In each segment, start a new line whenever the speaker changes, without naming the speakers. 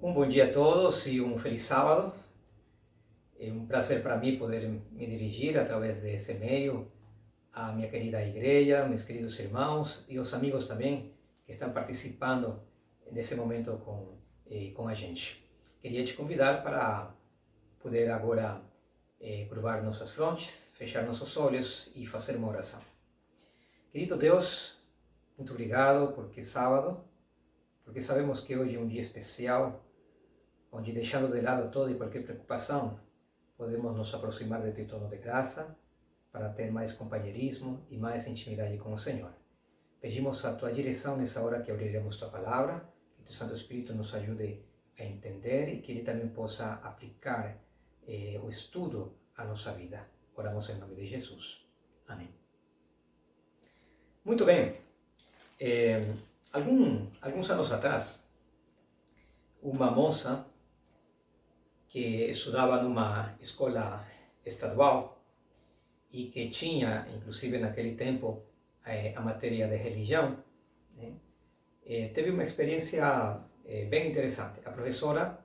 Um bom dia a todos e um feliz sábado. É um prazer para mim poder me dirigir através desse meio à minha querida igreja, meus queridos irmãos e os amigos também que estão participando nesse momento com a gente. Queria te convidar para poder agora curvar nossas frontes, fechar nossos olhos e fazer uma oração. Querido Deus, muito obrigado porque é sábado, porque sabemos que hoje é um dia especial, onde, deixando de lado toda e qualquer preocupação, podemos nos aproximar de Teu trono de graça para ter mais companheirismo e mais intimidade com o Senhor. Pedimos a Tua direção nessa hora que abriremos Tua palavra, que Teu Santo Espírito nos ajude a entender e que Ele também possa aplicar o estudo à nossa vida. Oramos em nome de Jesus. Amém. Muito bem. Alguns anos atrás, uma moça que estudava numa escola estadual e que tinha, inclusive naquele tempo, a matéria de religião, né? Teve uma experiência bem interessante. A professora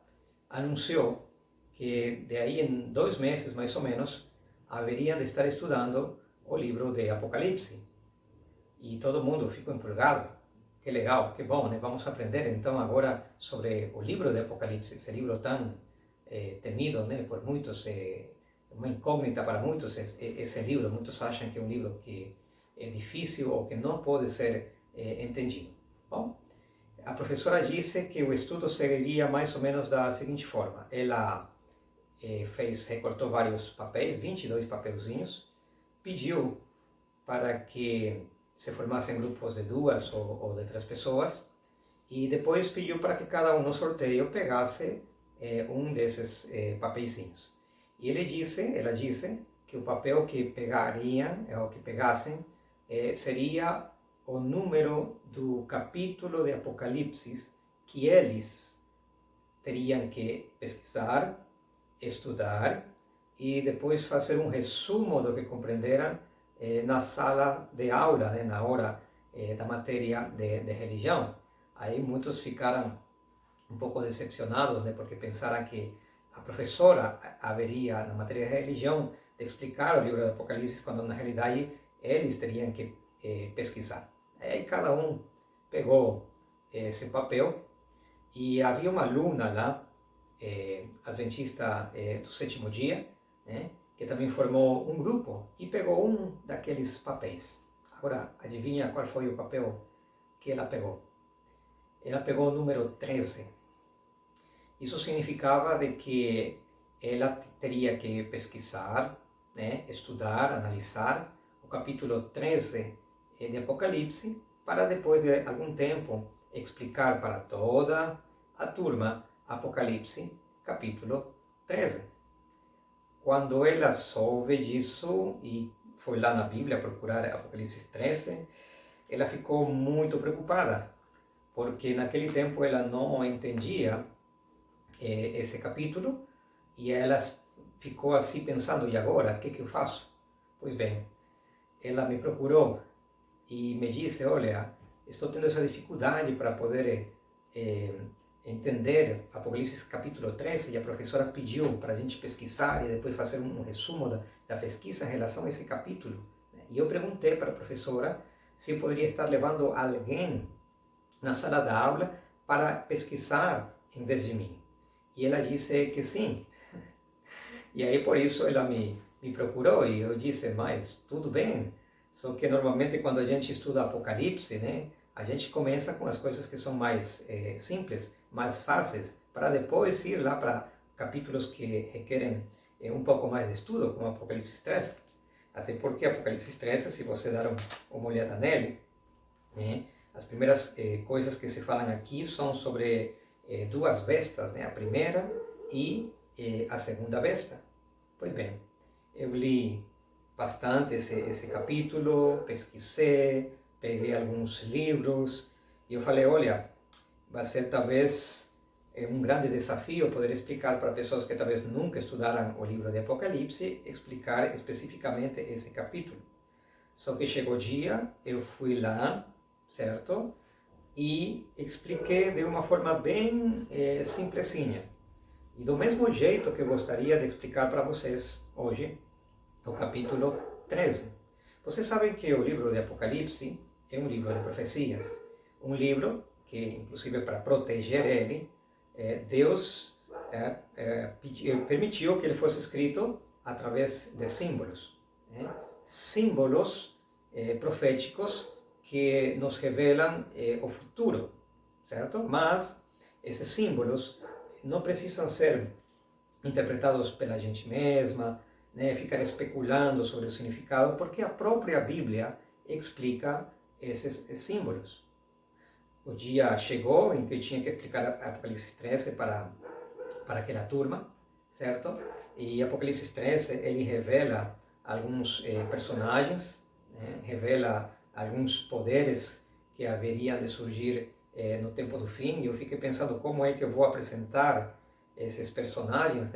anunciou que de aí em 2 meses, mais ou menos, haveria de estar estudando o livro de Apocalipse. E todo mundo ficou empolgado. Que legal, que bom, né? Vamos aprender então agora sobre o livro de Apocalipse, esse livro tão temido, né, por muitos, uma incógnita para muitos esse livro. Muitos acham que é um livro que é difícil ou que não pode ser entendido. Bom, a professora disse que o estudo seguiria mais ou menos da seguinte forma. Ela recortou vários papéis, 22 papelzinhos, pediu para que se formassem grupos de 2 ou de 3 pessoas, e depois pediu para que cada um no sorteio pegasse um desses papeizinhos. E ela disse que o papel que pegariam, ou que pegassem, seria o número do capítulo de Apocalipse que eles teriam que pesquisar, estudar e depois fazer um resumo do que compreenderam na sala de aula, né, na hora da matéria de religião. Aí muitos ficaram um pouco decepcionados, né, porque pensaram que a professora haveria, na matéria de religião, de explicar o livro do Apocalipse, quando na realidade eles teriam que pesquisar. Aí cada um pegou esse papel e havia uma aluna lá, adventista do 7º dia, né, que também formou um grupo e pegou um daqueles papéis. Agora, adivinha qual foi o papel que ela pegou? Ela pegou o número 13. Isso significava de que ela teria que pesquisar, né, estudar, analisar o capítulo 13 de Apocalipse, para depois de algum tempo explicar para toda a turma Apocalipse, capítulo 13. Quando ela soube disso e foi lá na Bíblia procurar Apocalipse 13, ela ficou muito preocupada, porque naquele tempo ela não entendia esse capítulo, e ela ficou assim pensando: e agora, o que eu faço? Pois bem, ela me procurou e me disse: olha, estou tendo essa dificuldade para poder entender Apocalipse capítulo 13, e a professora pediu para a gente pesquisar e depois fazer um resumo da pesquisa em relação a esse capítulo. E eu perguntei para a professora se eu poderia estar levando alguém na sala da aula para pesquisar em vez de mim. E ela disse que sim. E aí por isso ela me procurou, e eu disse: mas tudo bem, só que normalmente quando a gente estuda Apocalipse, né, a gente começa com as coisas que são mais simples, mais fáceis, para depois ir lá para capítulos que requerem um pouco mais de estudo, como Apocalipse 13. Até porque Apocalipse 13, se você dar uma olhada nele, né, as primeiras coisas que se falam aqui são sobre 2 bestas, né, a primeira e a segunda besta. Pois bem, eu li bastante esse capítulo, pesquisei, peguei alguns livros, e eu falei: olha, vai ser talvez um grande desafio poder explicar para pessoas que talvez nunca estudaram o livro de Apocalipse, explicar especificamente esse capítulo. Só que chegou o dia, eu fui lá, certo? e expliquei de uma forma bem simplesinha. E do mesmo jeito que eu gostaria de explicar para vocês hoje, no capítulo 13. Vocês sabem que o livro de Apocalipse é um livro de profecias. Um livro que, inclusive para proteger ele, Deus permitiu que ele fosse escrito através de símbolos. Símbolos proféticos que nos revelam o futuro, certo? Mas esses símbolos não precisam ser interpretados pela gente mesma, ficar especulando sobre o significado, porque a própria Bíblia explica esses símbolos. O dia chegou em que eu tinha que explicar Apocalipse 13 para aquela turma, certo? E Apocalipse 13, ele revela alguns personagens, revela alguns poderes que haveriam de surgir no tempo do fim, e eu fiquei pensando como é que eu vou apresentar esses personagens,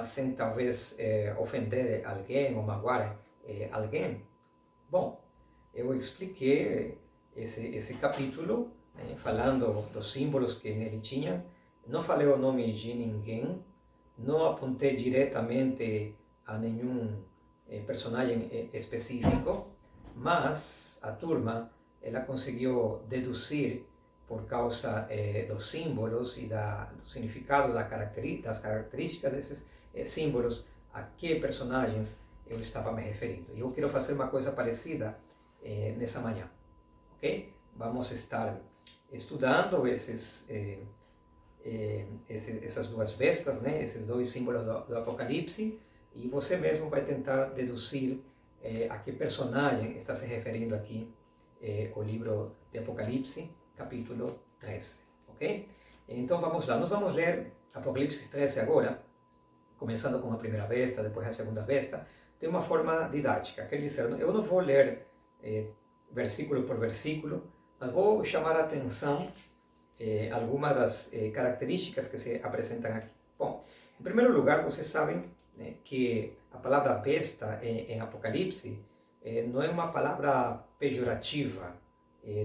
sem talvez ofender alguém ou magoar alguém. Bom, eu expliquei esse capítulo, falando dos símbolos que nele tinha. Não falei o nome de ninguém, não apontei diretamente a nenhum personagem específico, mas a turma ela conseguiu deduzir, por causa dos símbolos e do significado das características desses símbolos, a que personagens eu estava me referindo. E eu quero fazer uma coisa parecida nessa manhã, ok? Vamos estar estudando essas duas bestas, esses dois símbolos do Apocalipse, e você mesmo vai tentar deduzir a que personagem está se referindo aqui o livro de Apocalipse, capítulo 13, ok? Então vamos lá, nós vamos ler Apocalipse 13 agora, começando com a primeira besta, depois a segunda besta, de uma forma didática. Quer dizer, eu não vou ler versículo por versículo, mas vou chamar a atenção algumas das características que se apresentam aqui. Bom, em primeiro lugar, vocês sabem que a palavra besta em Apocalipse não é uma palavra pejorativa,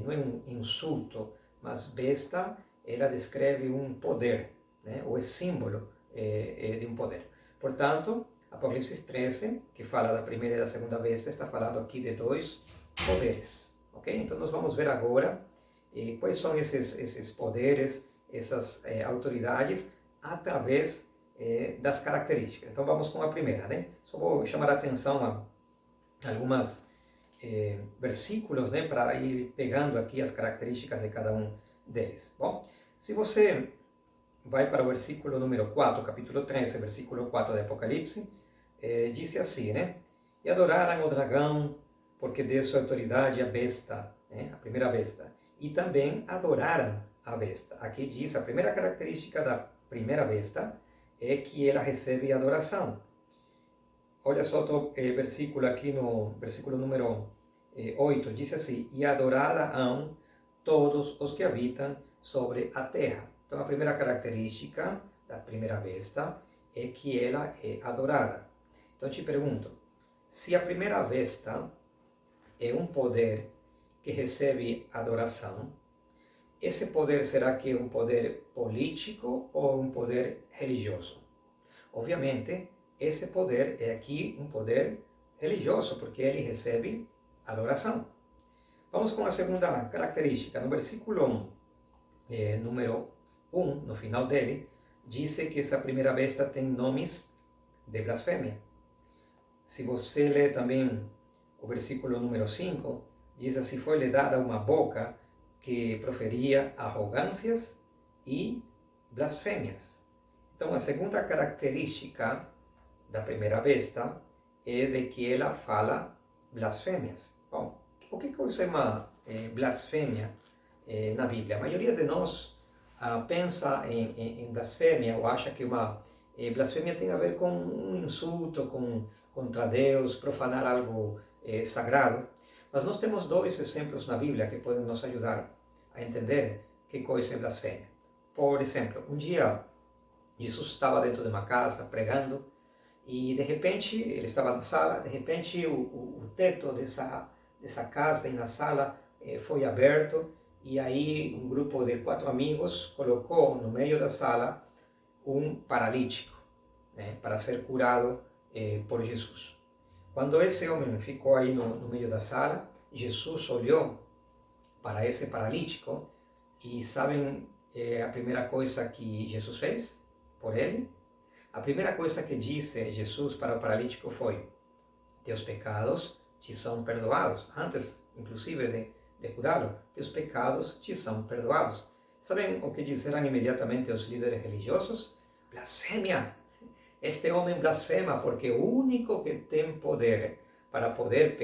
não é um insulto, mas besta, ela descreve um poder, ou é símbolo de um poder. Portanto, Apocalipse 13, que fala da primeira e da segunda besta, está falando aqui de dois poderes, ok? Então nós vamos ver agora quais são esses poderes, essas autoridades, através das características. Então vamos com a primeira, Só vou chamar a atenção a algumas versículos, para ir pegando aqui as características de cada um deles. Bom, se você vai para o versículo número 4, capítulo 13, versículo 4 de Apocalipse, diz assim, E adoraram o dragão, porque deu sua autoridade à besta, a primeira besta, e também adoraram a besta. Aqui diz, a primeira característica da primeira besta é que ela recebe adoração. Olha só o versículo aqui no versículo número 8, diz assim, e adorarão todos os que habitam sobre a terra. Então a primeira característica da primeira besta é que ela é adorada. Então te pergunto, se a primeira besta é um poder que recebe adoração, esse poder será que é um poder político ou um poder religioso? Obviamente, esse poder é aqui um poder religioso, porque ele recebe adoração. Vamos com a segunda característica. No versículo número 1, no final dele, diz que essa primeira besta tem nomes de blasfêmia. Se você lê também o versículo número 5, diz assim, foi-lhe dada uma boca que proferia arrogâncias e blasfêmias. Então, a segunda característica da primeira besta é de que ela fala blasfêmias. Bom, o que é uma blasfêmia na Bíblia? A maioria de nós pensa em blasfêmia ou acha que uma blasfêmia tem a ver com um insulto contra Deus, profanar algo sagrado. Mas nós temos dois exemplos na Bíblia que podem nos ajudar a entender que coisa é blasfêmia. Por exemplo, um dia Jesus estava dentro de uma casa pregando e de repente ele estava na sala, de repente o teto dessa casa e na sala foi aberto e aí um grupo de 4 amigos colocou no meio da sala um paralítico, né, para ser curado por Jesus. Quando esse homem ficou aí no meio da sala, Jesus olhou para esse paralítico e sabem a primeira coisa que Jesus fez por ele? A primeira coisa que disse Jesus para o paralítico foi: teus pecados te são perdoados. Antes, inclusive, de curá-lo, teus pecados te são perdoados. Sabem o que disseram imediatamente os líderes religiosos? Blasfêmia! Este homem blasfema porque o único que tem poder para poder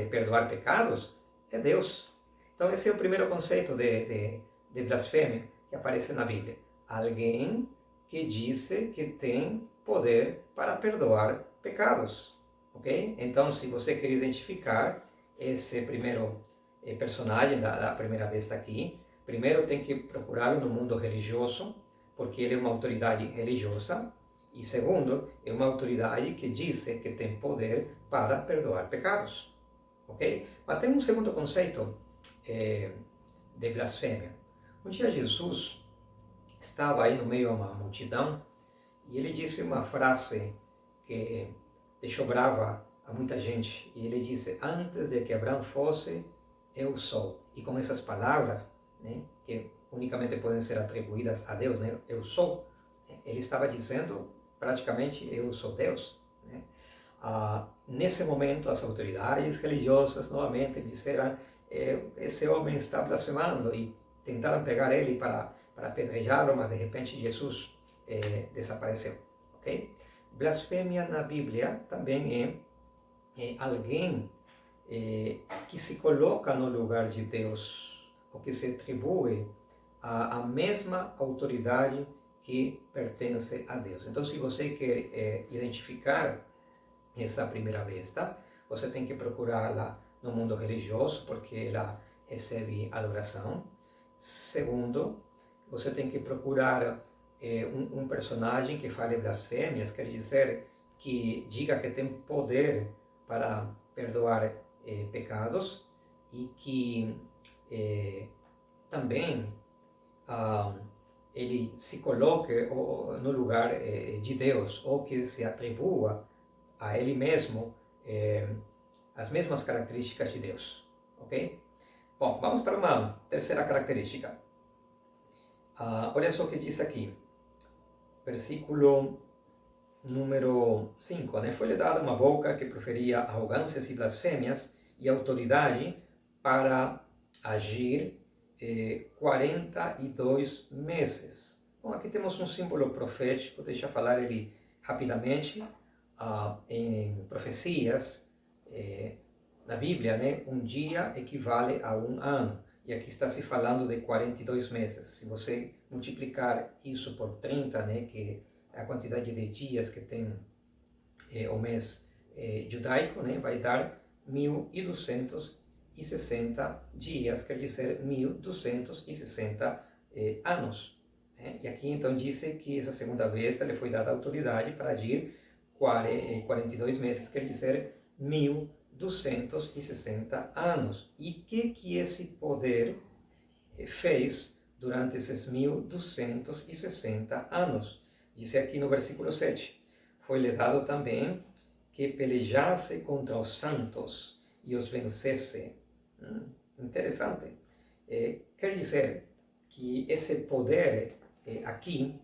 perdoar pecados é Deus. Então esse é o primeiro conceito de blasfêmia que aparece na Bíblia. Alguém que disse que tem poder para perdoar pecados. Ok? Então, se você quer identificar esse primeiro personagem da primeira vez aqui, primeiro tem que procurá-lo no mundo religioso, porque ele é uma autoridade religiosa. E segundo, é uma autoridade que diz que tem poder para perdoar pecados. Ok? Mas tem um segundo conceito de blasfêmia. Um dia Jesus estava aí no meio de uma multidão e ele disse uma frase que deixou brava a muita gente. E ele disse: antes de que Abraão fosse, eu sou. E com essas palavras, né, que unicamente podem ser atribuídas a Deus, né, eu sou, ele estava dizendo praticamente: eu sou Deus. Né? Nesse momento, as autoridades religiosas novamente disseram: esse homem está blasfemando, e tentaram pegar ele para apedrejá-lo, mas de repente Jesus desapareceu. Okay? Blasfêmia na Bíblia também é alguém que se coloca no lugar de Deus, ou que se atribui a mesma autoridade que pertence a Deus. Então, se você quer identificar essa primeira besta, você tem que procurá-la no mundo religioso, porque ela recebe adoração. Segundo, você tem que procurar um personagem que fale blasfêmias, quer dizer, que diga que tem poder para perdoar pecados, e que também ele se coloque no lugar de Deus, ou que se atribua a ele mesmo as mesmas características de Deus. Ok? Bom, vamos para uma terceira característica. Olha só o que diz aqui, versículo número 5, né? Foi-lhe dada uma boca que proferia arrogâncias e blasfêmias, e autoridade para agir 42 meses. Bom, aqui temos um símbolo profético, deixa eu falar ele rapidamente. Em profecias, na Bíblia, né, um dia equivale a um ano. E aqui está se falando de 42 meses. Se você multiplicar isso por 30, né, que é a quantidade de dias que tem o mês judaico, né, vai dar 1260 dias, quer dizer 1260 anos. Né? E aqui então diz que essa segunda vez lhe foi dada autoridade para agir 42 meses, quer dizer 1260 anos. E o que esse poder fez durante esses 1260 anos? Diz aqui no versículo 7, foi-lhe dado também que pelejasse contra os santos e os vencesse. Interessante. Quer dizer que esse poder aqui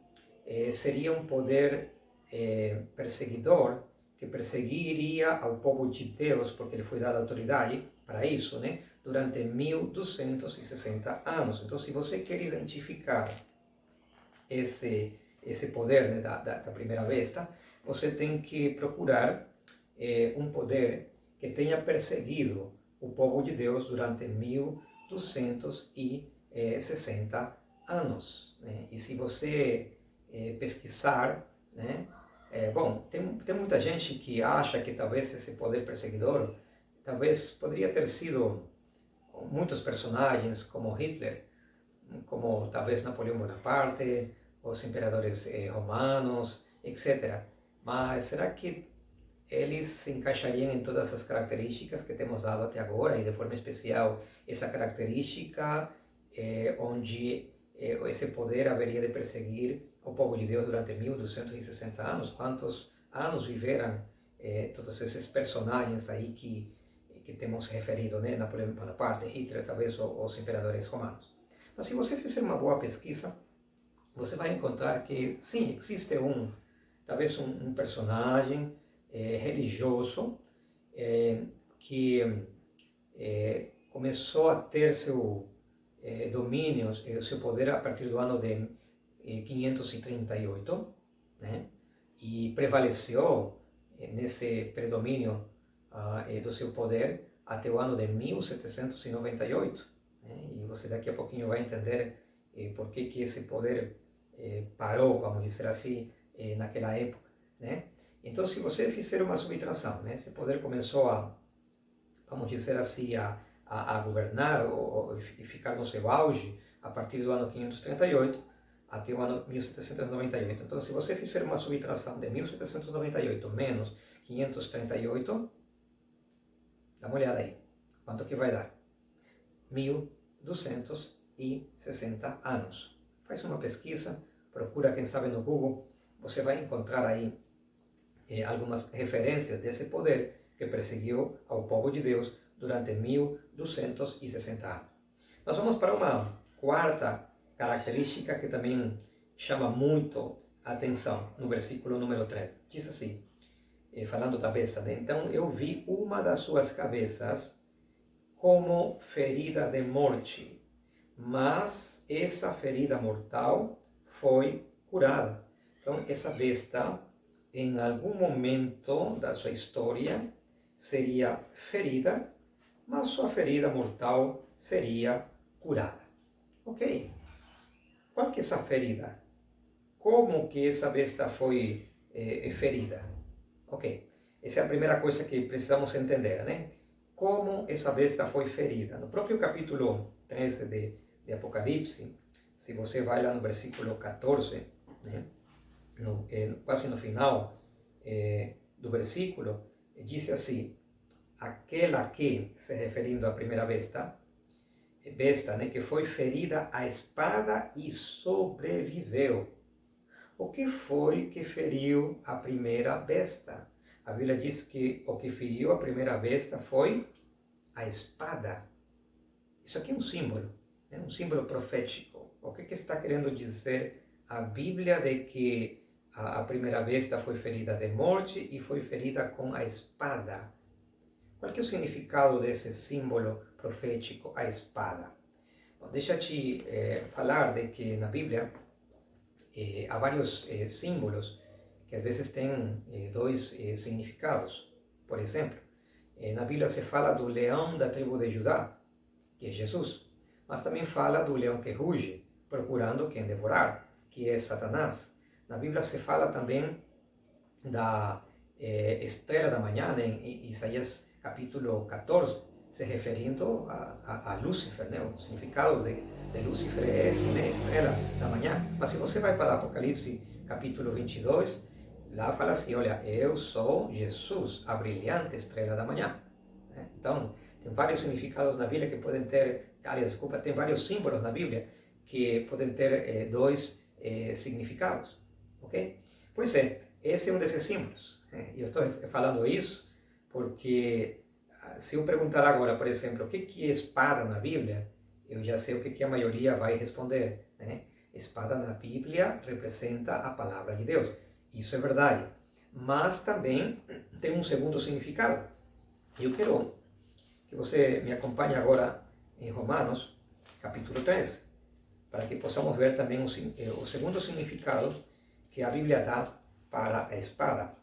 seria um poder perseguidor, que perseguiria ao povo de Deus, porque lhe foi dada autoridade para isso, né? Durante 1260 anos. Então, se você quer identificar esse poder, né, da primeira besta, você tem que procurar um poder que tenha perseguido o povo de Deus durante 1260 anos. Né? E se você pesquisar, né, bom, tem muita gente que acha que talvez esse poder perseguidor talvez poderia ter sido muitos personagens, como Hitler, como talvez Napoleão Bonaparte, os imperadores romanos, etc. Mas será que eles se encaixariam em todas as características que temos dado até agora, e de forma especial essa característica onde esse poder haveria de perseguir o povo de Deus durante 1260 anos. Quantos anos viveram todos esses personagens aí que temos referido, né? Napoleão Bonaparte, Hitler, talvez os imperadores romanos. Mas se você fizer uma boa pesquisa, você vai encontrar que sim, existe talvez um personagem religioso que começou a ter seu domínio, seu poder a partir do ano de 538, né? E prevaleceu nesse predomínio do seu poder até o ano de 1798, né? E você daqui a pouquinho vai entender por que esse poder parou, vamos dizer assim, naquela época, né? Então, se você fizer uma subtração, né, esse poder começou vamos dizer assim, a governar e ficar no seu auge a partir do ano 538 até o ano 1798. Então, se você fizer uma subtração de 1798 menos 538, dá uma olhada aí. Quanto que vai dar? 1260 anos. Faz uma pesquisa, procura, quem sabe, no Google, você vai encontrar aí algumas referências desse poder que perseguiu ao povo de Deus durante 1260 anos. Nós vamos para uma quarta característica que também chama muito a atenção no versículo número 3. Diz assim, falando da besta, né? Então eu vi uma das suas cabeças como ferida de morte, mas essa ferida mortal foi curada. Então essa besta, em algum momento da sua história, seria ferida, mas sua ferida mortal seria curada. Ok? Qual que é essa ferida? Como que essa besta foi ferida? Ok, essa é a primeira coisa que precisamos entender, né? Como essa besta foi ferida. No próprio capítulo 13 de Apocalipse, se você vai lá no versículo 14, né? Quase no final do versículo, diz assim, aquela que, se referindo à primeira besta, né, que foi ferida à espada e sobreviveu. O que foi que feriu a primeira besta? A Bíblia diz que o que feriu a primeira besta foi a espada. Isso aqui é um símbolo, né? Um símbolo profético. O que está querendo dizer a Bíblia de que a primeira besta foi ferida de morte e foi ferida com a espada? Qual que é o significado desse símbolo profético, a espada? Bom, deixa eu te falar de que na Bíblia há vários símbolos que às vezes têm dois significados. Por exemplo, na Bíblia se fala do leão da tribo de Judá, que é Jesus, mas também fala do leão que ruge, procurando quem devorar, que é Satanás. Na Bíblia se fala também da estrela da manhã, em Isaías capítulo 14, se referindo a Lúcifer, né? O significado de Lúcifer é esse, né? Estrela da manhã. Mas se você vai para Apocalipse capítulo 22, lá fala assim, olha, eu sou Jesus, a brilhante estrela da manhã. Né? Então, tem vários significados na Bíblia que podem ter, aliás, desculpa, tem vários símbolos na Bíblia que podem ter dois significados, ok? Pois é, esse é um desses símbolos. E eu estou falando isso porque se eu perguntar agora, por exemplo, o que é espada na Bíblia, eu já sei o que a maioria vai responder, né? Espada na Bíblia representa a palavra de Deus. Isso é verdade. Mas também tem um segundo significado. Eu quero que você me acompanhe agora em Romanos, capítulo 3, para que possamos ver também o segundo significado que a Bíblia dá para a espada.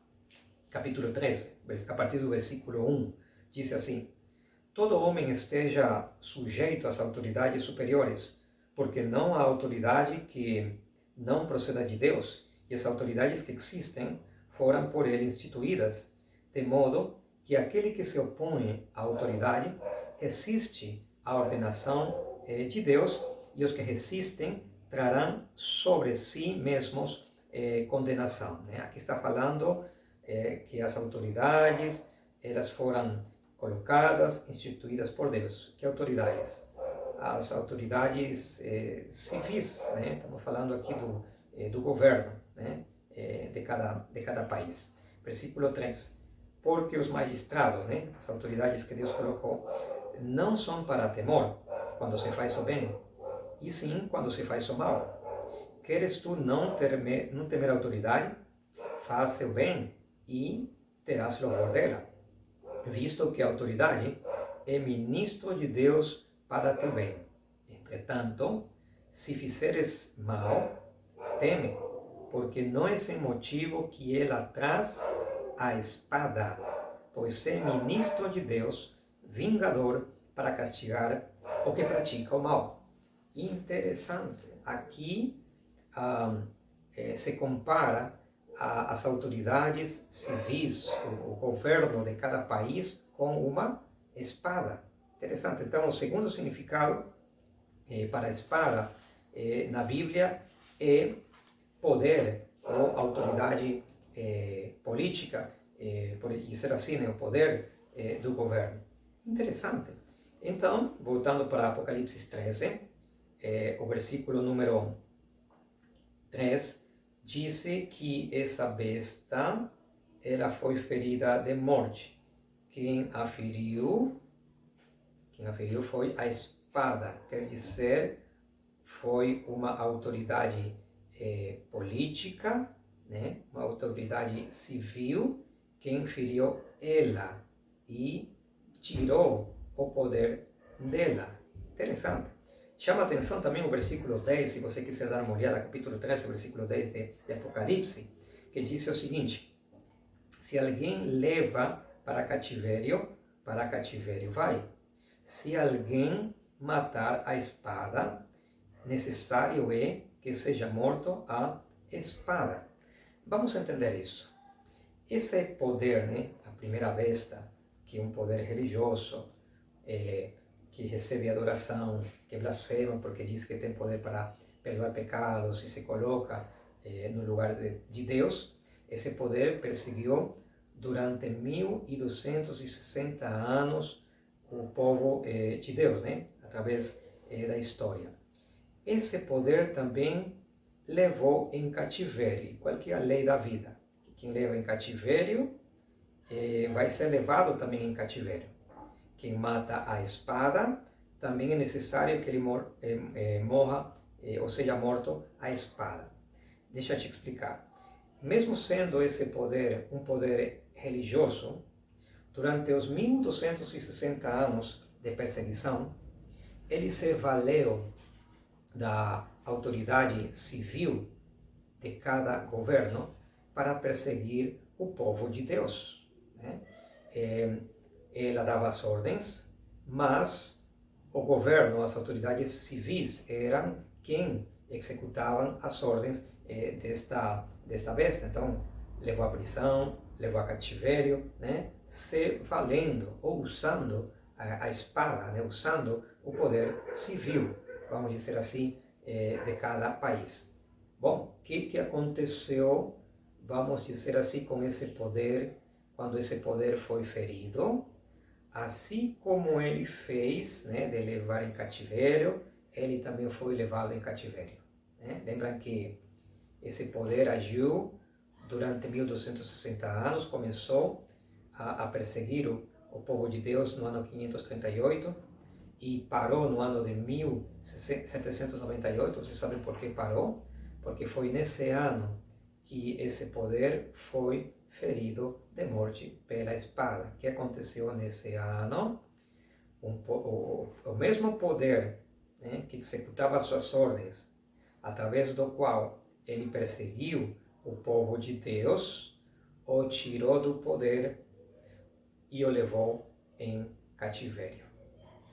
Capítulo 3, a partir do versículo 1, diz assim: todo homem esteja sujeito às autoridades superiores, porque não há autoridade que não proceda de Deus, e as autoridades que existem foram por ele instituídas, de modo que aquele que se opõe à autoridade resiste à ordenação de Deus, e os que resistem trarão sobre si mesmos condenação. Né? Aqui está falando que as autoridades, elas foram colocadas, instituídas por Deus. Que autoridades? as autoridades civis, né? Estamos falando aqui do governo, né? De cada país. Versículo 3. Porque os magistrados, né? As autoridades que Deus colocou, não são para temor quando se faz o bem, e sim quando se faz o mal. Queres tu não temer a autoridade? Faça o bem e terás louvor dela, visto que a autoridade é ministro de Deus para teu bem. Entretanto, se fizeres mal, teme, porque não é sem motivo que ela traz a espada, pois é ministro de Deus, vingador para castigar o que pratica o mal. Interessante. Aqui se compara as autoridades civis, o governo de cada país, com uma espada. Interessante. Então, o segundo significado para a espada na Bíblia é poder ou autoridade política, por dizer assim, né, o poder do governo. Interessante. Então, voltando para Apocalipse 13, o versículo número 3, diz que essa besta, ela foi ferida de morte. Quem a feriu foi a espada, quer dizer, foi uma autoridade política, né? Uma autoridade civil, quem feriu ela e tirou o poder dela. Interessante. Chama atenção também o versículo 10, se você quiser dar uma olhada, capítulo 13, versículo 10 de Apocalipse, que diz o seguinte: se alguém leva para cativerio vai. Se alguém matar a espada, necessário é que seja morto a espada. Vamos entender isso. Esse poder, né, a primeira besta, que é um poder religioso, que recebe adoração, que blasfema porque diz que tem poder para perdoar pecados e se coloca no lugar de Deus, esse poder perseguiu durante 1260 anos o povo de Deus, né, através da história. Esse poder também levou em cativeiro. Qual que é a lei da vida? Quem leva em cativeiro vai ser levado também em cativeiro. Quem mata a espada, também é necessário que ele morra, ou seja, morto a espada. Deixa eu te explicar. Mesmo sendo esse poder um poder religioso, durante os 1260 anos de perseguição, ele se valeu da autoridade civil de cada governo para perseguir o povo de Deus, né? Ela dava as ordens, mas o governo, as autoridades civis eram quem executavam as ordens desta besta. Então, levou à prisão, levou a cativeiro, né? Se valendo ou usando a espada, né? Usando o poder civil, vamos dizer assim, de cada país. Bom, o que aconteceu, vamos dizer assim, com esse poder, quando esse poder foi ferido? Assim como ele fez, né, de levar em cativeiro, ele também foi levado em cativeiro, né? Lembram que esse poder agiu durante 1260 anos, começou a perseguir o povo de Deus no ano 538 e parou no ano de 1798. Vocês sabem por que parou? Porque foi nesse ano que esse poder foi ferido de morte pela espada. O que aconteceu nesse ano? O mesmo poder, né, que executava suas ordens, através do qual ele perseguiu o povo de Deus, o tirou do poder e o levou em cativeiro.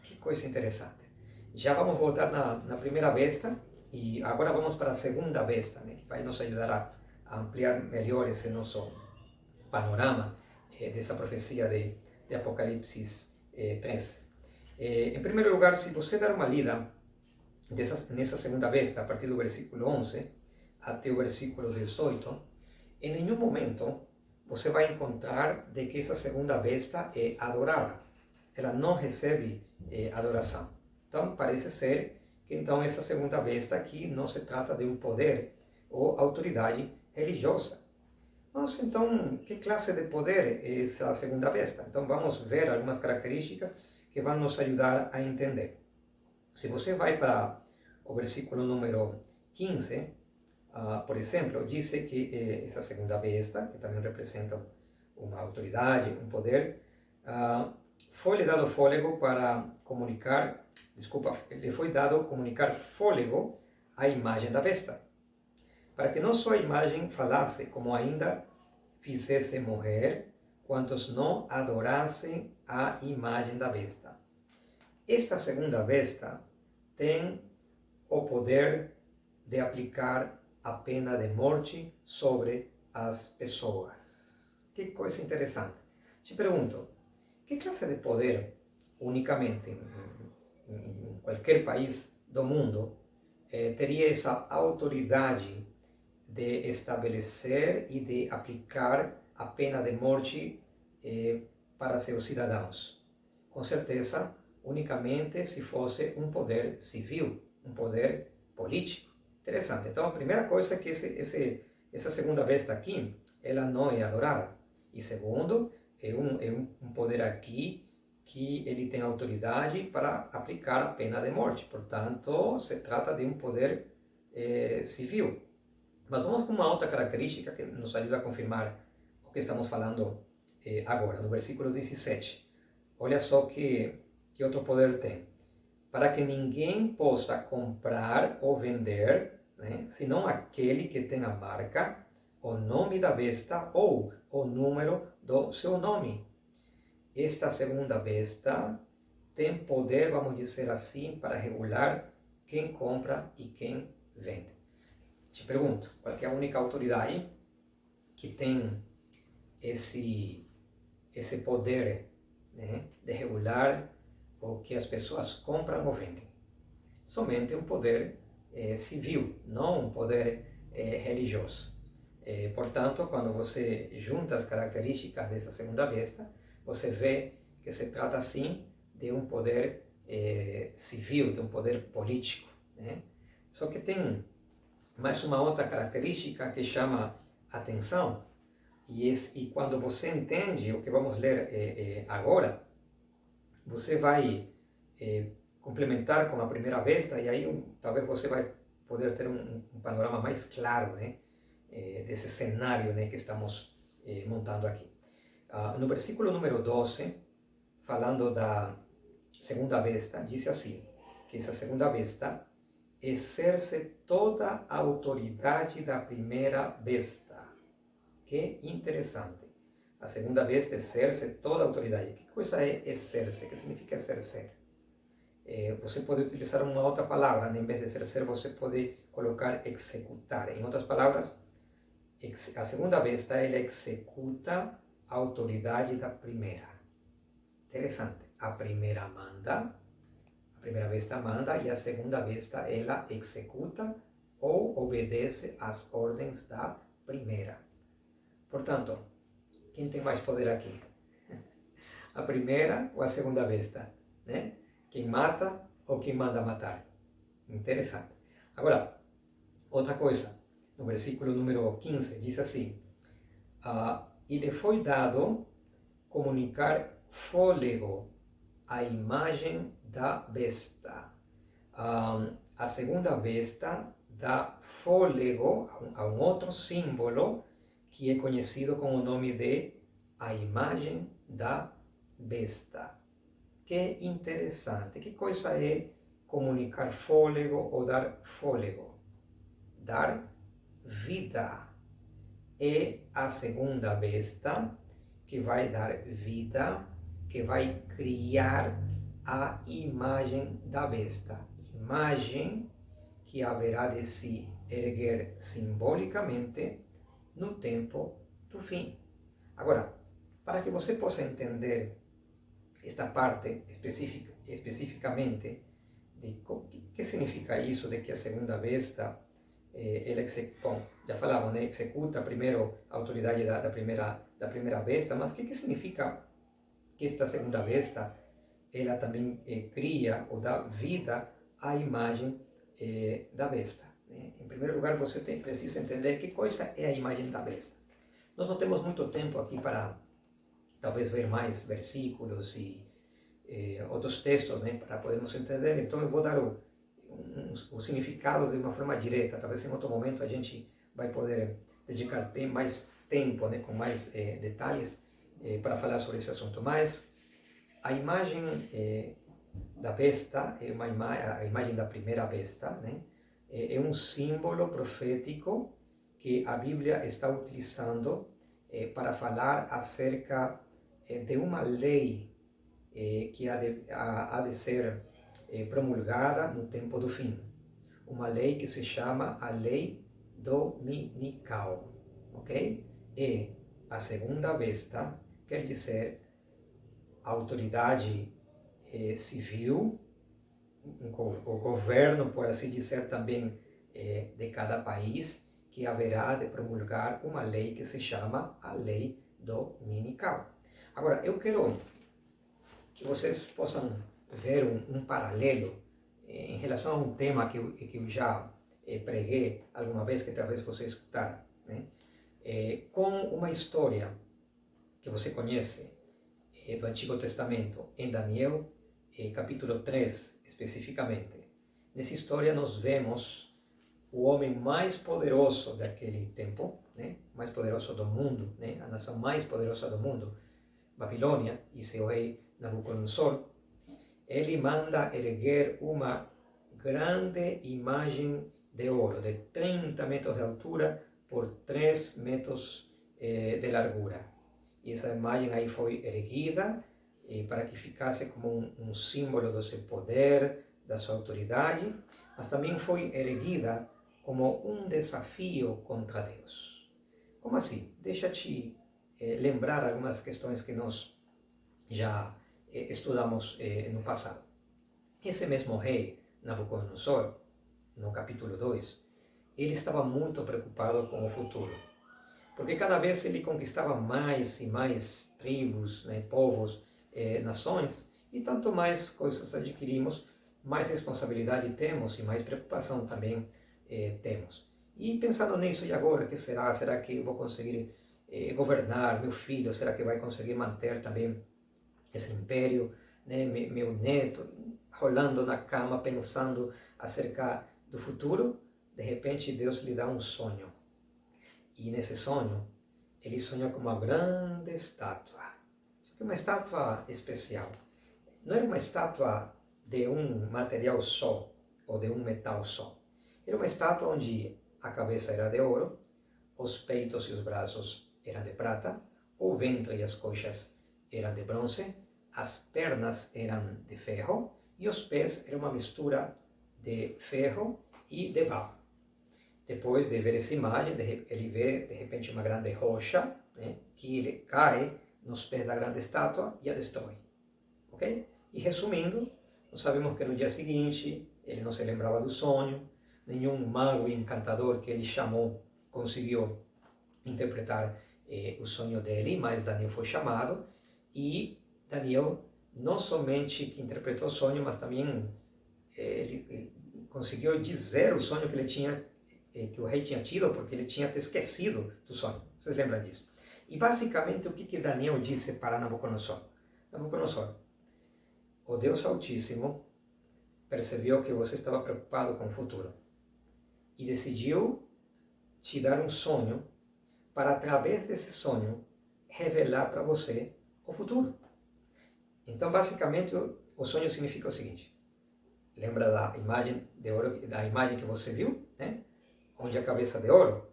Que coisa interessante. Já vamos voltar na primeira besta e agora vamos para a segunda besta, né, que vai nos ajudar a ampliar melhor esse nosso panorama dessa profecia de Apocalipse 3. Em primeiro lugar, se você dar uma lida nessa segunda besta, a partir do versículo 11 até o versículo 18, em nenhum momento você vai encontrar de que essa segunda besta é adorada. Ela não recebe adoração. Então, parece ser que então essa segunda besta aqui não se trata de um poder ou autoridade religiosa. Mas então, que classe de poder é essa segunda besta? Então, vamos ver algumas características que vão nos ajudar a entender. Se você vai para o versículo número 15, por exemplo, diz que essa segunda besta, que também representa uma autoridade, um poder, foi-lhe dado fôlego para comunicar, lhe foi dado comunicar fôlego à imagem da besta, para que não só a imagem falasse, como ainda fizesse morrer quantos não adorassem a imagem da besta. Esta segunda besta tem o poder de aplicar a pena de morte sobre as pessoas. Que coisa interessante. Te pergunto, que classe de poder, unicamente em qualquer país do mundo, teria essa autoridade de estabelecer e de aplicar a pena de morte para seus cidadãos? Com certeza, unicamente se fosse um poder civil, um poder político. Interessante. Então, a primeira coisa é que essa segunda besta aqui, ela não é adorada. E segundo, é um poder aqui que ele tem autoridade para aplicar a pena de morte. Portanto, se trata de um poder civil. Mas vamos com uma outra característica que nos ajuda a confirmar o que estamos falando agora, no versículo 17. Olha só que outro poder tem. Para que ninguém possa comprar ou vender, né, senão aquele que tem a marca, o nome da besta ou o número do seu nome. Esta segunda besta tem poder, vamos dizer assim, para regular quem compra e quem vende. Te pergunto, qual é a única autoridade que tem esse poder, né, de regular o que as pessoas compram ou vendem? Somente um poder civil, não um poder religioso. Portanto, quando você junta as características dessa segunda besta, você vê que se trata, sim, de um poder civil, de um poder político, né? Só que tem mais uma outra característica que chama atenção, e quando você entende o que vamos ler agora, você vai complementar com a primeira besta, e aí talvez você vai poder ter um panorama mais claro, né, desse cenário, né, que estamos montando aqui. No versículo número 12, falando da segunda besta, diz assim, que essa segunda besta exerce toda a autoridade da primeira besta. Que interessante. A segunda besta exerce toda a autoridade. Que coisa é exerce? O que significa exercer? Você pode utilizar uma outra palavra, né? Em vez de exercer, você pode colocar executar. Em outras palavras, a segunda besta, ela executa a autoridade da primeira. Interessante. A primeira manda, a primeira besta manda, e a segunda besta, ela executa ou obedece às ordens da primeira. Portanto, quem tem mais poder aqui? A primeira ou a segunda besta? Né? Quem mata ou quem manda matar? Interessante. Agora, outra coisa, no versículo número 15, diz assim, e lhe foi dado comunicar fôlego à imagem da besta. A segunda besta dá fôlego a um outro símbolo que é conhecido com o nome de a imagem da besta. Que interessante. Que coisa é comunicar fôlego ou dar fôlego? Dar vida. É a segunda besta que vai dar vida, que vai criar a imagem da besta. Imagem que haverá de se erguer simbolicamente no tempo do fim. Agora, para que você possa entender esta parte especificamente de o que significa isso de que a segunda besta, ela já falamos, né, executa primeiro a autoridade da primeira besta, mas o que significa que esta segunda besta ela também cria ou dá vida à imagem da besta. Né? Em primeiro lugar, você precisa entender que coisa é a imagem da besta. Nós não temos muito tempo aqui para talvez ver mais versículos e outros textos, né, para podermos entender, então eu vou dar o significado de uma forma direta. Talvez em outro momento a gente vai poder dedicar mais tempo, né, com mais detalhes para falar sobre esse assunto. Mas a imagem da besta, a imagem da primeira besta, né, é um símbolo profético que a Bíblia está utilizando para falar acerca de uma lei que há de ser promulgada no tempo do fim. Uma lei que se chama a Lei Dominical, ok? E a segunda besta quer dizer a autoridade civil, o governo, por assim dizer, também de cada país, que haverá de promulgar uma lei que se chama a Lei Dominical. Agora, eu quero que vocês possam ver um paralelo em relação a um tema que eu já preguei alguma vez, que talvez vocês escutaram, né? Com uma história que você conhece do Antigo Testamento, em Daniel, capítulo 3, especificamente. Nessa história nós vemos o homem mais poderoso daquele tempo, né? Mais poderoso do mundo, né? A nação mais poderosa do mundo, Babilônia, e seu rei Nabucodonosor. Ele manda erguer uma grande imagem de ouro, de 30 metros de altura por 3 metros de largura. E essa imagem aí foi erguida para que ficasse como um símbolo do seu poder, da sua autoridade, mas também foi erguida como um desafio contra Deus. Como assim? Deixa-te lembrar algumas questões que nós já estudamos no passado. Esse mesmo rei, Nabucodonosor, no capítulo 2, ele estava muito preocupado com o futuro. Porque cada vez ele conquistava mais e mais tribos, né, povos, nações, e tanto mais coisas adquirimos, mais responsabilidade temos e mais preocupação também temos. E pensando nisso, e agora, o que será? Será que eu vou conseguir governar meu filho? Será que vai conseguir manter também esse império? Né? Meu neto, rolando na cama, pensando acerca do futuro, de repente Deus lhe dá um sonho. E nesse sonho, ele sonha com uma grande estátua. Só que uma estátua especial. Não era uma estátua de um material só, ou de um metal só. Era uma estátua onde a cabeça era de ouro, os peitos e os braços eram de prata, o ventre e as coxas eram de bronze, as pernas eram de ferro e os pés eram uma mistura de ferro e de barro. Depois de ver essa imagem, ele vê de repente uma grande rocha, né, que ele cai nos pés da grande estátua e a destrói. Ok? E resumindo, nós sabemos que no dia seguinte ele não se lembrava do sonho, nenhum mago e encantador que ele chamou conseguiu interpretar o sonho dele, mas Daniel foi chamado, e Daniel não somente que interpretou o sonho, mas também ele conseguiu dizer o sonho que ele tinha, que o rei tinha tido, porque ele tinha até esquecido do sonho. Vocês lembram disso? E basicamente o que Daniel disse para Nabucodonosor? Nabucodonosor, o Deus Altíssimo percebeu que você estava preocupado com o futuro e decidiu te dar um sonho para, através desse sonho, revelar para você o futuro. Então, basicamente, o sonho significa o seguinte. Lembra da imagem de ouro, da imagem que você viu, né? Onde a cabeça de ouro?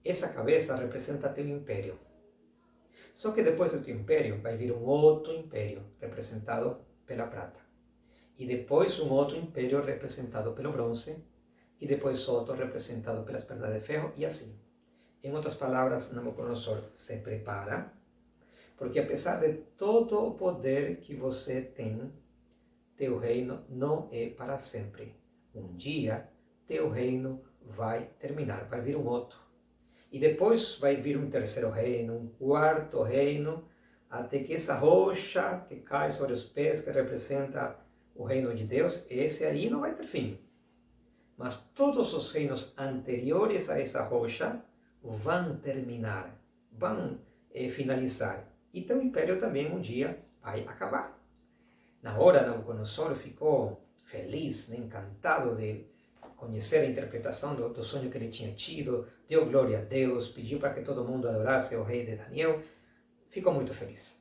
Essa cabeça representa teu império. Só que depois do teu império vai vir um outro império representado pela prata. E depois um outro império representado pelo bronze. E depois outro representado pelas pernas de ferro, e assim. Em outras palavras, Nabucodonosor se prepara, porque apesar de todo o poder que você tem, teu reino não é para sempre. Um dia, teu reino vai terminar, vai vir um outro. E depois vai vir um terceiro reino, um quarto reino, até que essa rocha que cai sobre os pés, que representa o reino de Deus, esse aí não vai ter fim. Mas todos os reinos anteriores a essa rocha vão terminar, vão finalizar. E teu império também um dia vai acabar. Na hora, Nabucodonosor ficou feliz, né, encantado de conhecer a interpretação do sonho que ele tinha tido, deu glória a Deus, pediu para que todo mundo adorasse o rei de Daniel, ficou muito feliz.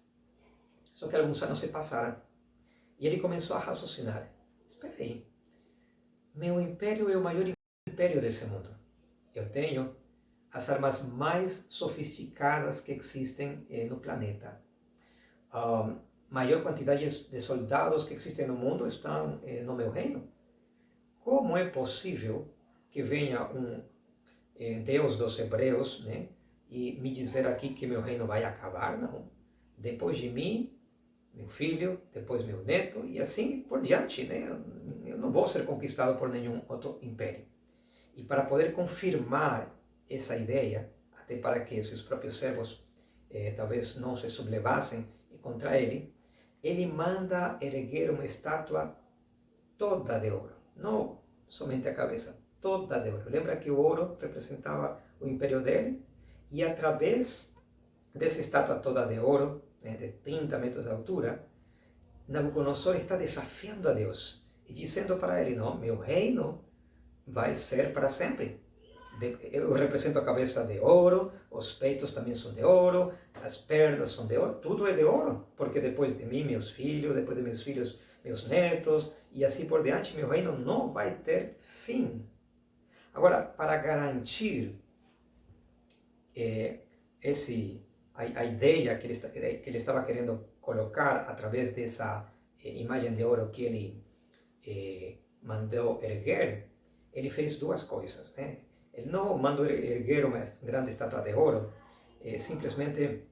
Só que alguns anos se passaram e ele começou a raciocinar. Espera aí, meu império é o maior império desse mundo. Eu tenho as armas mais sofisticadas que existem no planeta. A maior quantidade de soldados que existem no mundo estão no meu reino. Como é possível que venha um Deus dos hebreus, né, e me dizer aqui que meu reino vai acabar? Não. Depois de mim, meu filho, depois meu neto, e assim por diante, né? Eu não vou ser conquistado por nenhum outro império. E para poder confirmar essa ideia, até para que seus próprios servos talvez não se sublevassem contra ele, ele manda erguer uma estátua toda de ouro, não somente a cabeça, toda de ouro. Lembra que o ouro representava o império dele? E através dessa estátua toda de ouro, né, de 30 metros de altura, Nabucodonosor está desafiando a Deus e dizendo para ele: não, meu reino vai ser para sempre. Eu represento a cabeça de ouro, os peitos também são de ouro, as pernas são de ouro, tudo é de ouro, porque depois de mim, meus filhos, depois de meus filhos, meus netos, e assim por diante, meu reino não vai ter fim. Agora, para garantir a ideia que ele estava querendo colocar através dessa imagem de ouro que ele mandou erguer, ele fez duas coisas, né? Ele não mandou erguer uma grande estátua de ouro simplesmente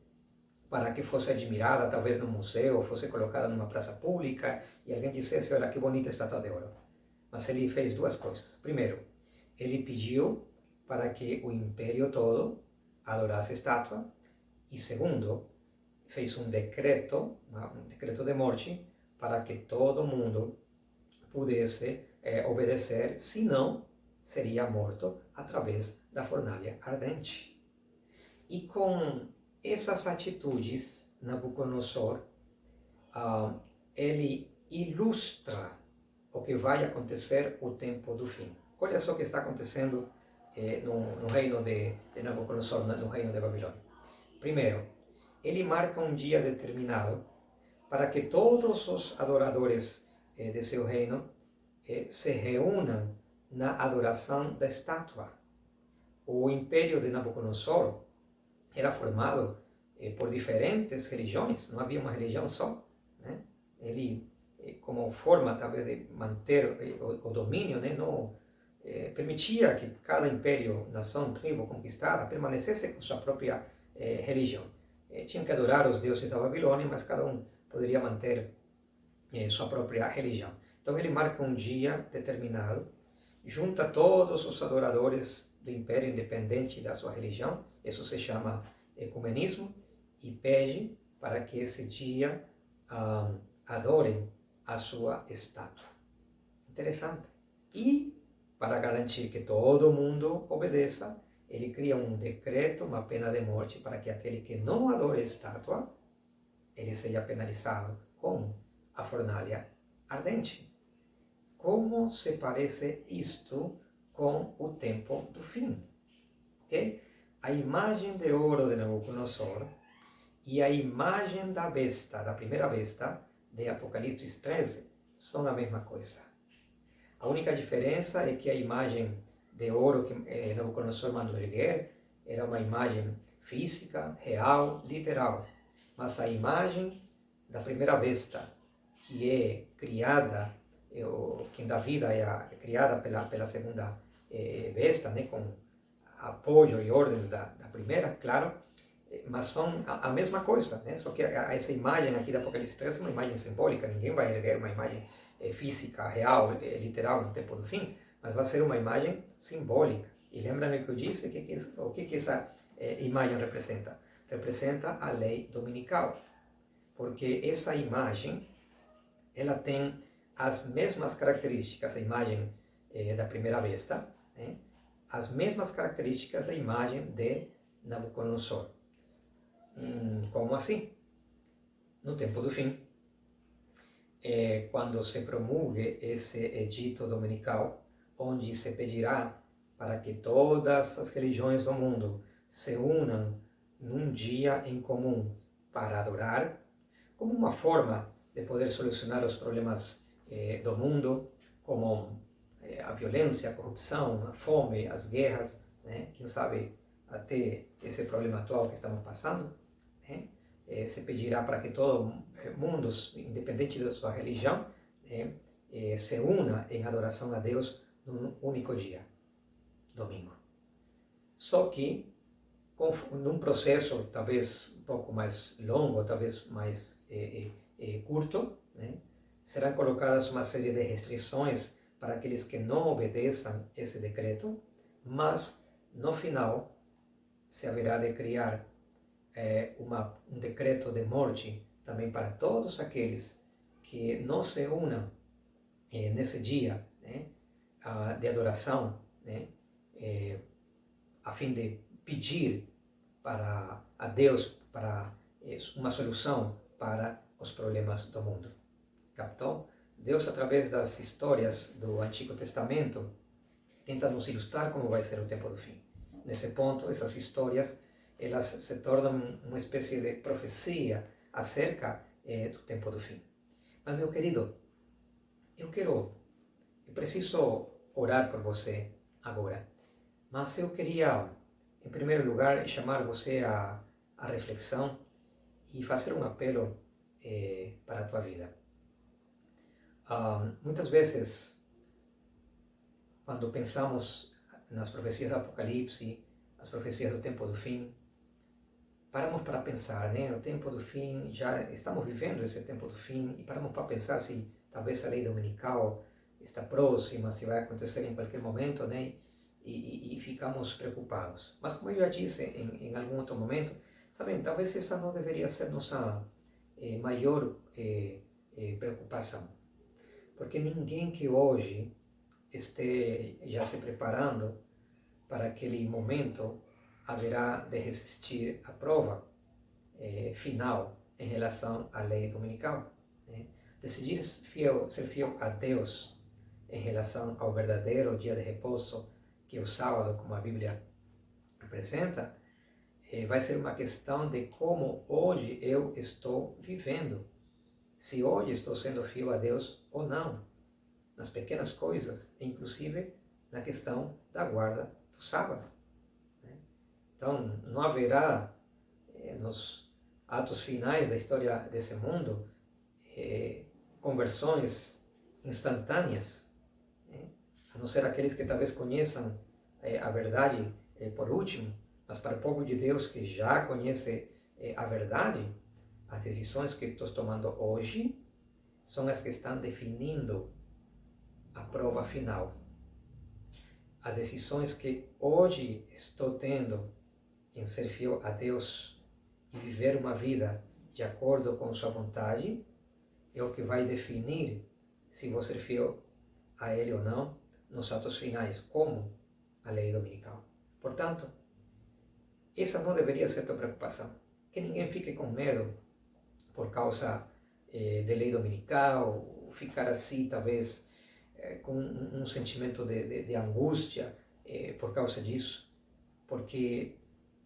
para que fosse admirada, talvez no museu, fosse colocada numa praça pública e alguém dissesse: olha que bonita estátua de ouro. Mas ele fez duas coisas. Primeiro, ele pediu para que o império todo adorasse a estátua. E segundo, fez um decreto de morte, para que todo mundo pudesse obedecer, senão seria morto através da fornalha ardente. E com essas atitudes, Nabucodonosor, ele ilustra o que vai acontecer o tempo do fim. Olha só o que está acontecendo no reino de Nabucodonosor, no reino de Babilônia. Primeiro, ele marca um dia determinado para que todos os adoradores de seu reino se reúnam na adoração da estátua. O império de Nabucodonosor era formado por diferentes religiões, não havia uma religião só, né? Ele, como forma talvez de manter o domínio, né, não permitia que cada império, nação, tribo conquistada permanecesse com sua própria religião. Tinham que adorar os deuses da Babilônia, mas cada um poderia manter sua própria religião. Então ele marca um dia determinado, junta todos os adoradores do império independente da sua religião, isso se chama ecumenismo, e pede para que esse dia adorem a sua estátua. Interessante. E para garantir que todo mundo obedeça, ele cria um decreto, uma pena de morte, para que aquele que não adore a estátua, ele seja penalizado com a fornalha ardente. Como se parece isto com o tempo do fim? Okay? A imagem de ouro de Nabucodonosor e a imagem da besta, da primeira besta, de Apocalipse 13, são a mesma coisa. A única diferença é que a imagem de ouro que Nabucodonosor mandou erguer era uma imagem física, real, literal. Mas a imagem da primeira besta, que é criada, quem dá vida é criada pela segunda besta, né, com apoio e ordens da primeira, claro, mas são a mesma coisa, né? Só que essa imagem aqui da Apocalipse 13 é uma imagem simbólica, ninguém vai erguer uma imagem física, real, literal no tempo do fim, mas vai ser uma imagem simbólica. E lembra-me que eu disse o que essa imagem representa? Representa a lei dominical. porque essa imagem, ela tem as mesmas características, a imagem da primeira besta, né? As mesmas características da imagem de Nabucodonosor. Como assim? No tempo do fim, quando se promulgue esse edito dominical, onde se pedirá para que todas as religiões do mundo se unam num dia em comum para adorar, como uma forma de poder solucionar os problemas do mundo, como a violência, a corrupção, a fome, as guerras, né? Quem sabe até esse problema atual que estamos passando, né? Se pedirá para que todo mundo, independente da sua religião, se una em adoração a Deus num único dia, domingo. Só que, num processo talvez um pouco mais longo, talvez mais curto, né, serão colocadas uma série de restrições para aqueles que não obedeçam esse decreto, mas no final se haverá de criar um decreto de morte também para todos aqueles que não se unam nesse dia, né, de adoração, né, a fim de pedir para a Deus para uma solução para os problemas do mundo. Captou? Deus, através das histórias do Antigo Testamento, tenta nos ilustrar como vai ser o tempo do fim. Nesse ponto, essas histórias elas se tornam uma espécie de profecia acerca do tempo do fim. Mas, meu querido, eu preciso orar por você agora, mas eu queria, em primeiro lugar, chamar você à reflexão e fazer um apelo para a tua vida. Muitas vezes, quando pensamos nas profecias do Apocalipse, as profecias do tempo do fim, paramos para pensar, né? O tempo do fim, já estamos vivendo esse tempo do fim, e paramos para pensar se talvez a lei dominical está próxima, se vai acontecer em qualquer momento, né? E ficamos preocupados. Mas como eu já disse em algum outro momento, sabem, talvez essa não deveria ser nossa maior preocupação. Porque ninguém que hoje esteja já se preparando para aquele momento haverá de resistir à prova final em relação à lei dominical. Né? Decidir ser fiel a Deus em relação ao verdadeiro dia de repouso, que é o sábado, como a Bíblia apresenta, vai ser uma questão de como hoje eu estou vivendo. Se hoje estou sendo fiel a Deus ou não, nas pequenas coisas, inclusive na questão da guarda do sábado. Né? Então, não haverá nos atos finais da história desse mundo conversões instantâneas, né? A não ser aqueles que talvez conheçam a verdade por último, mas para o povo de Deus que já conhece a verdade, as decisões que estou tomando hoje são as que estão definindo a prova final. As decisões que hoje estou tendo em ser fiel a Deus e viver uma vida de acordo com sua vontade é o que vai definir se vou ser fiel a Ele ou não nos atos finais, como a lei dominical. Portanto, essa não deveria ser tua preocupação. Que ninguém fique com medo por causa de lei dominical, ou ficar assim, talvez, com um sentimento de angústia por causa disso. Porque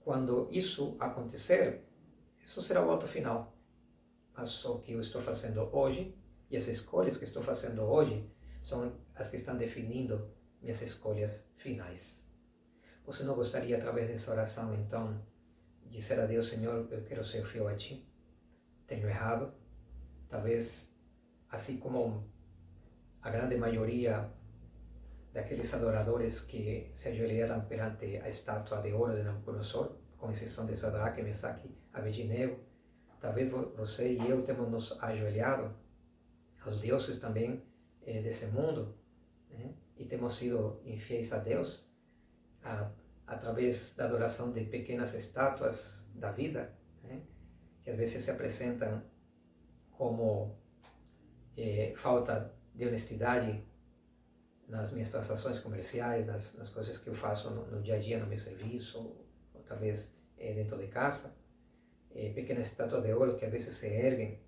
quando isso acontecer, isso será o ato final. Mas o que eu estou fazendo hoje e as escolhas que estou fazendo hoje são as que estão definindo minhas escolhas finais. Você não gostaria, através dessa oração, então, dizer a Deus: Senhor, eu quero ser fiel a Ti, tenho errado, talvez, assim como a grande maioria daqueles adoradores que se ajoelharam perante a estátua de ouro de Nabucodonosor, com exceção de Sadraque, Mesaque e Abednego, talvez você e eu temos nos ajoelhado aos deuses também desse mundo, né? E temos sido infiéis a Deus através da adoração de pequenas estátuas da vida, né? Que às vezes se apresentam como falta de honestidade nas minhas transações comerciais, nas coisas que eu faço no dia a dia, no meu serviço, ou talvez dentro de casa. Pequenas estátuas de ouro que às vezes se erguem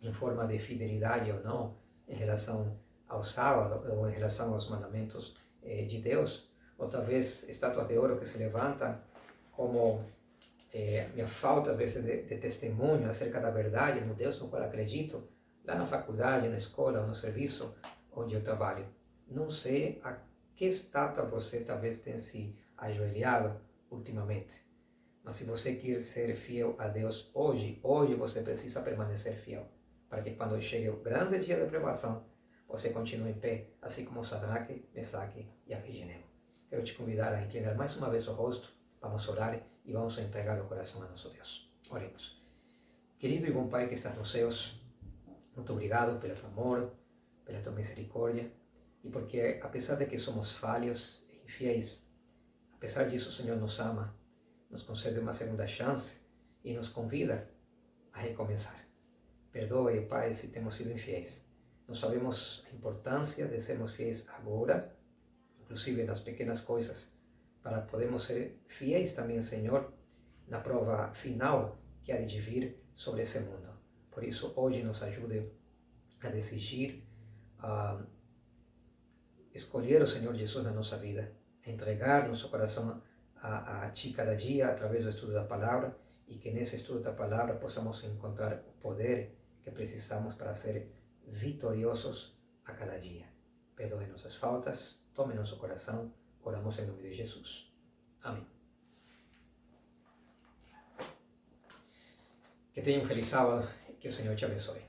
em forma de fidelidade ou não, em relação ao sábado ou em relação aos mandamentos de Deus, ou talvez estátuas de ouro que se levantam como minha falta às vezes de testemunho acerca da verdade no Deus no qual acredito, lá na faculdade, na escola, ou no serviço onde eu trabalho. Não sei a que estátua você talvez tenha se ajoelhado ultimamente, mas se você quer ser fiel a Deus hoje você precisa permanecer fiel, para que quando chegue o grande dia da provação, você continue em pé, assim como Sadraque, Mesaque e Abednego. Quero te convidar a inclinar mais uma vez o rosto, vamos orar e vamos entregar o coração a nosso Deus. Oremos. Querido e bom Pai que estás nos céus, muito obrigado pelo teu amor, pela tua misericórdia, e porque apesar de que somos falhos e infiéis, apesar disso o Senhor nos ama, nos concede uma segunda chance e nos convida a recomeçar. Perdoe, Pai, se temos sido infiéis. Nós sabemos a importância de sermos fiéis agora, inclusive nas pequenas coisas, para podermos ser fiéis também, Senhor, na prova final que há de vir sobre esse mundo. Por isso, hoje nos ajude a decidir, a escolher o Senhor Jesus na nossa vida, a entregar nosso coração a Ti cada dia através do estudo da palavra, e que nesse estudo da palavra possamos encontrar o poder que precisamos para ser vitoriosos a cada dia. Perdoe nossas faltas, tome nosso coração, oramos em nome de Jesus. Amém. Que tenha um feliz sábado, que o Senhor te abençoe.